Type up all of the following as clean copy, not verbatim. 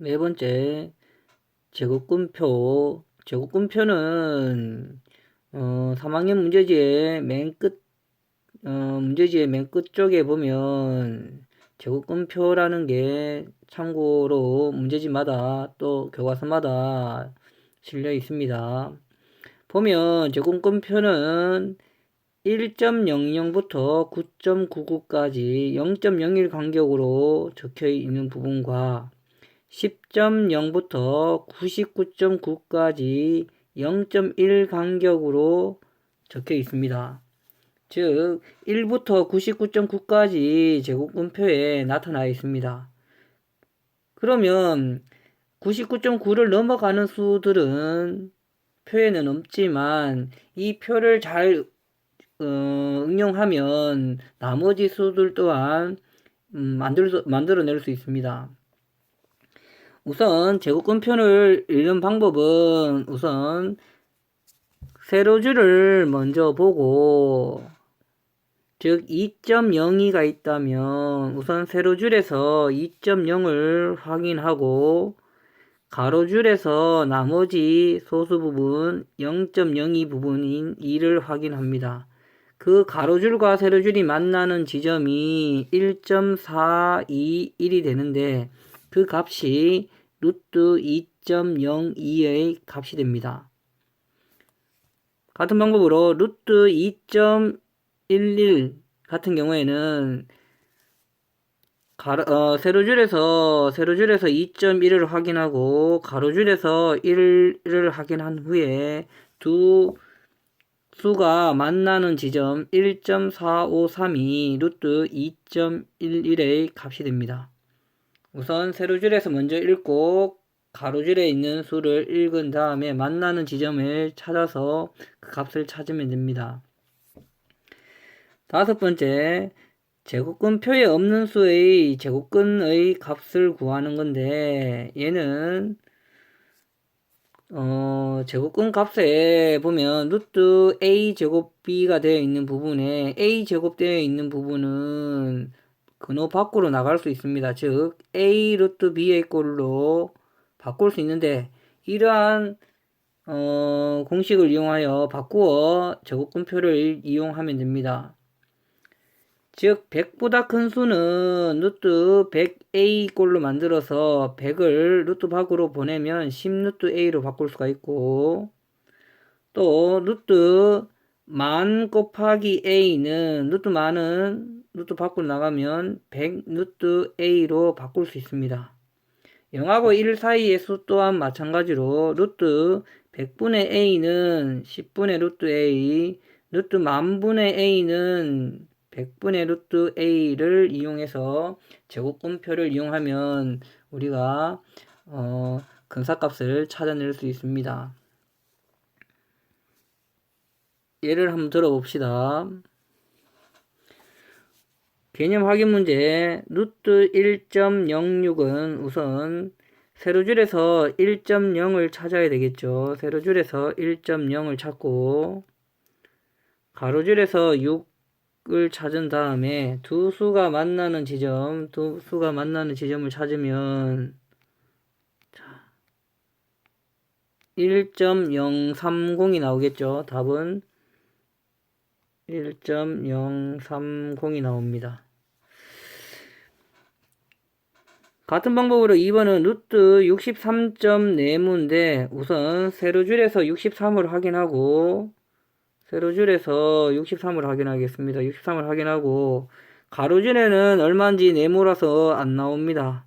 네 번째, 제곱근표. 제곱근표는 3학년 문제지의 맨 끝쪽에 보면 제곱근표라는 게 참고로 문제지마다 또 교과서마다 실려 있습니다. 보면 제곱근표는 1.00부터 9.99까지 0.01 간격으로 적혀 있는 부분과 10.0부터 99.9까지 0.1 간격으로 적혀 있습니다. 즉 1부터 99.9까지 제곱근표에 나타나 있습니다. 그러면 99.9를 넘어가는 수들은 표에는 없지만 이 표를 잘 응용하면 나머지 수들 또한 만들어낼 수 있습니다. 우선 제곱근표를 읽는 방법은 우선 세로줄을 먼저 보고, 즉 2.02가 있다면 우선 세로줄에서 2.0을 확인하고 가로줄에서 나머지 소수 부분 0.02 부분인 2를 확인합니다. 그 가로줄과 세로줄이 만나는 지점이 1.421이 되는데 그 값이 루트 2.02의 값이 됩니다. 같은 방법으로 루트 2.11 같은 경우에는 세로줄에서 2.1을 확인하고 가로줄에서 1을 확인한 후에 두 수가 만나는 지점 1.453이 루트 2.11의 값이 됩니다. 우선 세로줄에서 먼저 읽고 가로줄에 있는 수를 읽은 다음에 만나는 지점을 찾아서 그 값을 찾으면 됩니다. 다섯 번째, 제곱근표에 없는 수의 제곱근의 값을 구하는 건데, 얘는 제곱근 값에 보면 루트 a 제곱 b가 되어 있는 부분에 a 제곱 되어 있는 부분은 근호 밖으로 나갈 수 있습니다. 즉 a 루트 b의 꼴로 바꿀 수 있는데, 이러한 공식을 이용하여 바꾸어 제곱근표를 이용하면 됩니다. 즉 100보다 큰 수는 루트 100a 꼴로 만들어서 100을 루트 밖으로 보내면 10 루트 a로 바꿀 수가 있고, 또 루트 만 곱하기 a는 루트 만은 루트 밖으로 나가면 100 루트 a로 바꿀 수 있습니다. 0하고 1 사이의 수 또한 마찬가지로 루트 100분의 a는 10분의 루트 a, 루트 만분의 a는 100분의 루트 a를 이용해서 제곱근표를 이용하면 우리가 근사값을 찾아낼 수 있습니다. 예를 한번 들어봅시다. 개념 확인 문제 루트 1.06은 우선 세로줄에서 1.0을 찾아야 되겠죠. 세로줄에서 1.0을 찾고 가로줄에서 6을 찾은 다음에 두 수가 만나는 지점을 찾으면 1.030이 나오겠죠. 답은 1.030이 나옵니다. 같은 방법으로 2번은 루트 63.4무인데 우선 세로줄에서 63을 확인하고 확인하겠습니다. 63을 확인하고 가로줄에는 얼마인지 네모라서 안 나옵니다.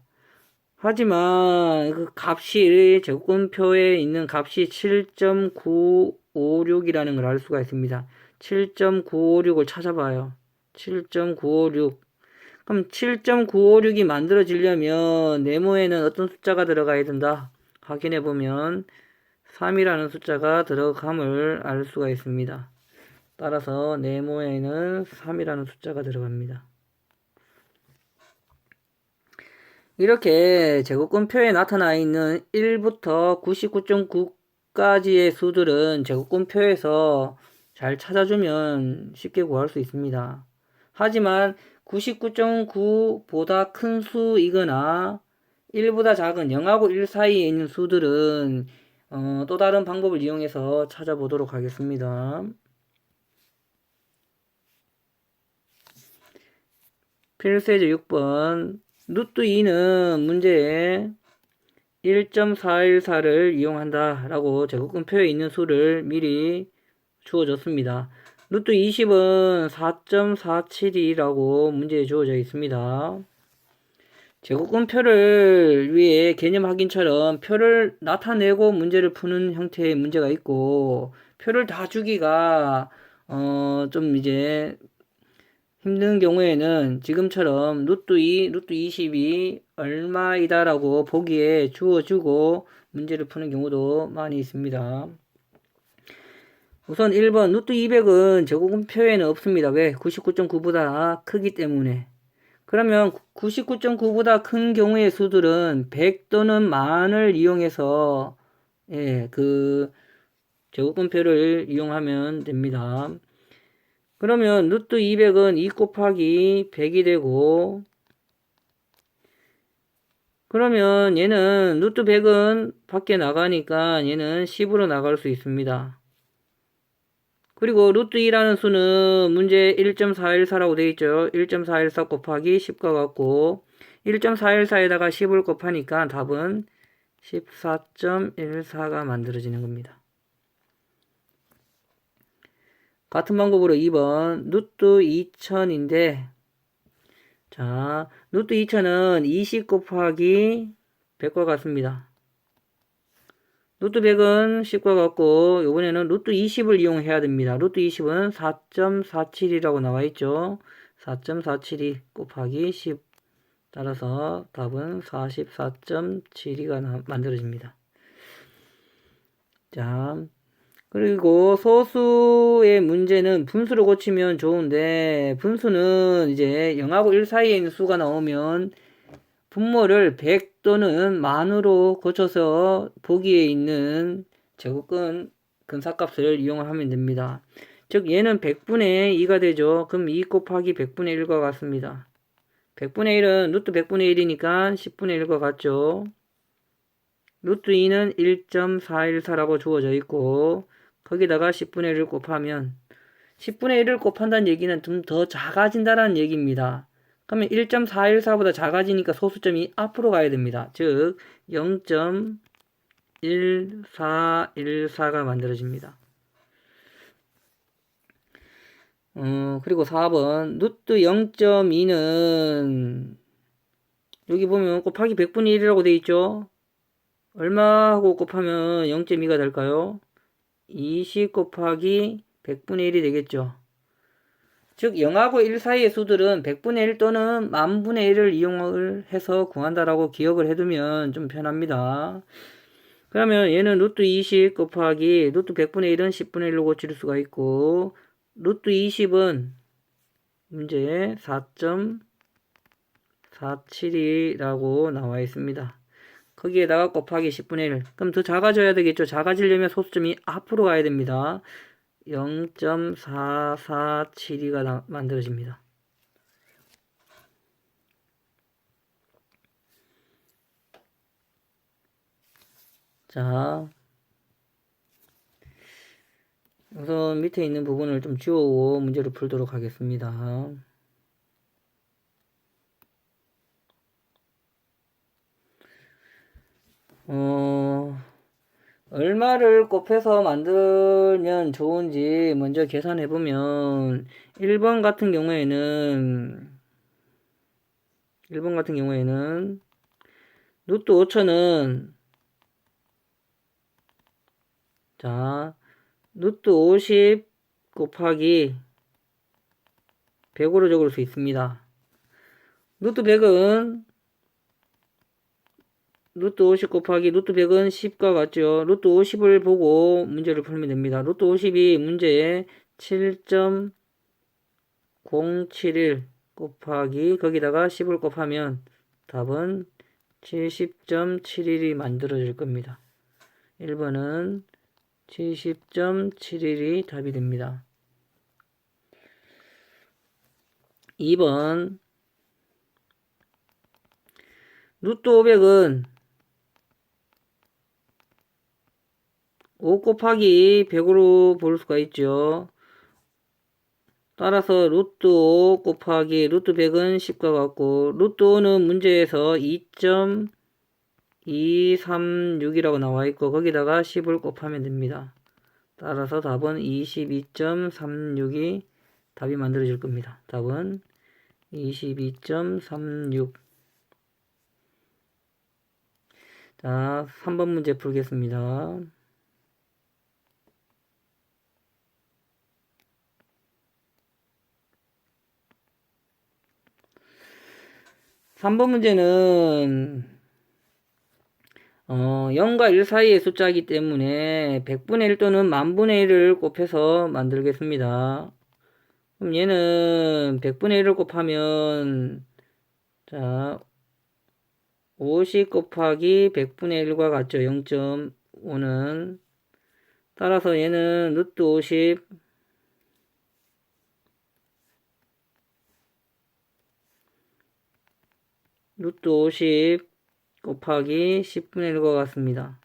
하지만 그 값이 제곱근표에 있는 값이 7.956이라는 걸 알 수가 있습니다. 7.956을 찾아봐요. 7.956. 그럼 7.956이 만들어지려면 네모에는 어떤 숫자가 들어가야 된다? 확인해 보면 3이라는 숫자가 들어감을 알 수가 있습니다. 따라서 네모에는 3이라는 숫자가 들어갑니다. 이렇게 제곱근표에 나타나 있는 1부터 99.9까지의 수들은 제곱근표에서 잘 찾아주면 쉽게 구할 수 있습니다. 하지만 99.9보다 큰 수이거나 1보다 작은 0하고 1 사이에 있는 수들은 또 다른 방법을 이용해서 찾아보도록 하겠습니다. 필수예제 6번 루트 2는 문제에 1.414를 이용한다 라고 제곱근표에 있는 수를 미리 주어졌습니다. 루트 20은 4.472라고 문제에 주어져 있습니다. 제곱근표를 위해 개념 확인처럼 표를 나타내고 문제를 푸는 형태의 문제가 있고, 표를 다 주기가 좀 이제 힘든 경우에는 지금처럼 루트 2, 루트 20이 얼마이다 라고 보기에 주어주고 문제를 푸는 경우도 많이 있습니다. 우선 1번 루트 200은 제곱근표에는 없습니다. 왜? 99.9보다 크기 때문에. 그러면 99.9보다 큰 경우의 수들은 100 또는 만을 이용해서 그 제곱근표를 이용하면 됩니다. 그러면 루트 200은 2 곱하기 100이 되고, 그러면 얘는 루트 100은 밖에 나가니까 얘는 10으로 나갈 수 있습니다. 그리고 루트 2라는 수는 문제 1.414라고 되어 있죠. 1.414 곱하기 10과 같고 1.414에다가 10을 곱하니까 답은 14.14가 만들어지는 겁니다. 같은 방법으로 2번 루트 2000인데, 자, 루트 2000은 20 곱하기 100과 같습니다. 루트 100은 10과 같고 이번에는 루트 20을 이용해야 됩니다. 루트 20은 4.472라고 나와 있죠. 4.472 곱하기 10 따라서 답은 44.72가 만들어집니다. 자, 그리고 소수의 문제는 분수로 고치면 좋은데, 분수는 이제 0하고 1 사이에 있는 수가 나오면 분모를 100 또는 만으로 고쳐서 보기에 있는 제곱근 근사값을 이용하면 됩니다. 즉 얘는 100분의 2가 되죠. 그럼 2 곱하기 100분의 1과 같습니다. 100분의 1은 루트 100분의 1이니까 10분의 1과 같죠. 루트 2는 1.414라고 주어져 있고 거기다가 10분의 1을 곱하면 10분의 1을 곱한다는 얘기는 좀 더 작아진다는 얘기입니다. 그러면 1.414보다 작아지니까 소수점이 앞으로 가야 됩니다. 즉 0.1414가 만들어집니다. 그리고 4번 루트 0.2는 여기 보면 곱하기 100분의 1이라고 되어 있죠. 얼마하고 곱하면 0.2가 될까요? 20 곱하기 100분의 1이 되겠죠. 즉 0하고 1 사이의 수들은 100분의 1 또는 만분의 1을 이용을 해서 구한다라고 기억을 해두면 좀 편합니다. 그러면 얘는 루트 20 곱하기 루트 100분의 1은 10분의 1로 고칠 수가 있고 루트 20은 문제에 4.472라고 나와 있습니다. 거기에다가 곱하기 10분의 1. 그럼 더 작아져야 되겠죠. 작아지려면 소수점이 앞으로 가야 됩니다. 0.4472가 만들어집니다. 자, 우선 밑에 있는 부분을 좀 지우고 문제를 풀도록 하겠습니다. 얼마를 곱해서 만들면 좋은지 먼저 계산해 보면 1번 같은 경우에는 루트 5천은 자 루트 50 곱하기 100으로 적을 수 있습니다. 루트 100은 루트 50 곱하기 루트 100은 10과 같죠. 루트 50을 보고 문제를 풀면 됩니다. 루트 50이 문제에 7.071 곱하기 거기다가 10을 곱하면 답은 70.71이 만들어질 겁니다. 1번은 70.71이 답이 됩니다. 2번 루트 500은 5 곱하기 100으로 볼 수가 있죠. 따라서 루트 5 곱하기 루트 100은 10과 같고, 루트 5는 문제에서 2.236이라고 나와 있고, 거기다가 10을 곱하면 됩니다. 따라서 답은 22.36이 답이 만들어질 겁니다. 답은 22.36. 자, 3번 문제 풀겠습니다. 3번 문제는 0과 1 사이의 숫자이기 때문에 100분의 1 또는 10,000분의 1을 곱해서 만들겠습니다. 그럼 얘는 100분의 1을 곱하면 자 50 곱하기 100분의 1과 같죠. 0.5는 따라서 얘는 루트 50 루트 50 곱하기 10분의 1과 같습니다.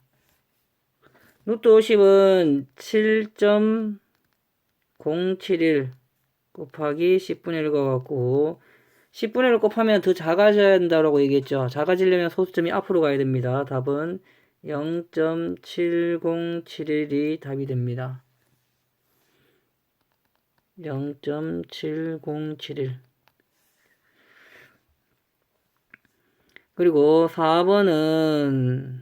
루트 50은 7.071 곱하기 10분의 1과 같고 10분의 1을 곱하면 더 작아져야 한다고 얘기했죠. 작아지려면 소수점이 앞으로 가야 됩니다. 답은 0.7071이 답이 됩니다. 0.7071. 그리고 4번은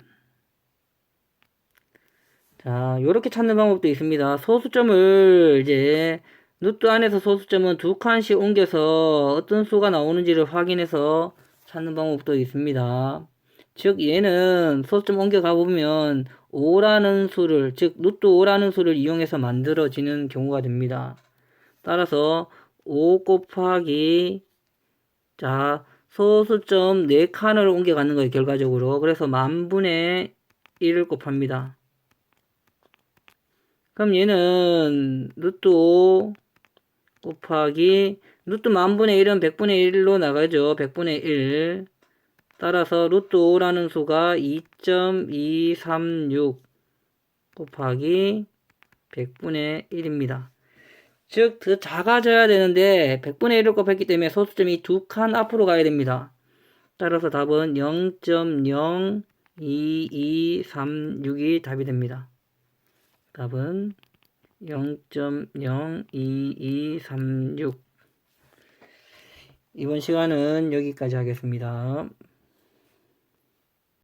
자, 요렇게 찾는 방법도 있습니다. 소수점을 이제 루트 안에서 소수점은 두 칸씩 옮겨서 어떤 수가 나오는지를 확인해서 찾는 방법도 있습니다. 즉 얘는 소수점 옮겨 가보면 5라는 수를 즉 루트 5라는 수를 이용해서 만들어지는 경우가 됩니다. 따라서 5 곱하기 자 소수점 4칸을 옮겨 가는 거예요. 결과적으로. 그래서 10,000분의 1을 곱합니다. 그럼 얘는 루트 5 곱하기 루트 10,000분의 1은 100분의 1로 나가죠. 100분의 1. 따라서 루트 5라는 수가 2.236 곱하기 100분의 1입니다. 즉, 더 작아져야 되는데 100분의 1을 곱했기 때문에 소수점이 두 칸 앞으로 가야 됩니다. 따라서 답은 0.02236이 답이 됩니다. 답은 0.02236. 이번 시간은 여기까지 하겠습니다.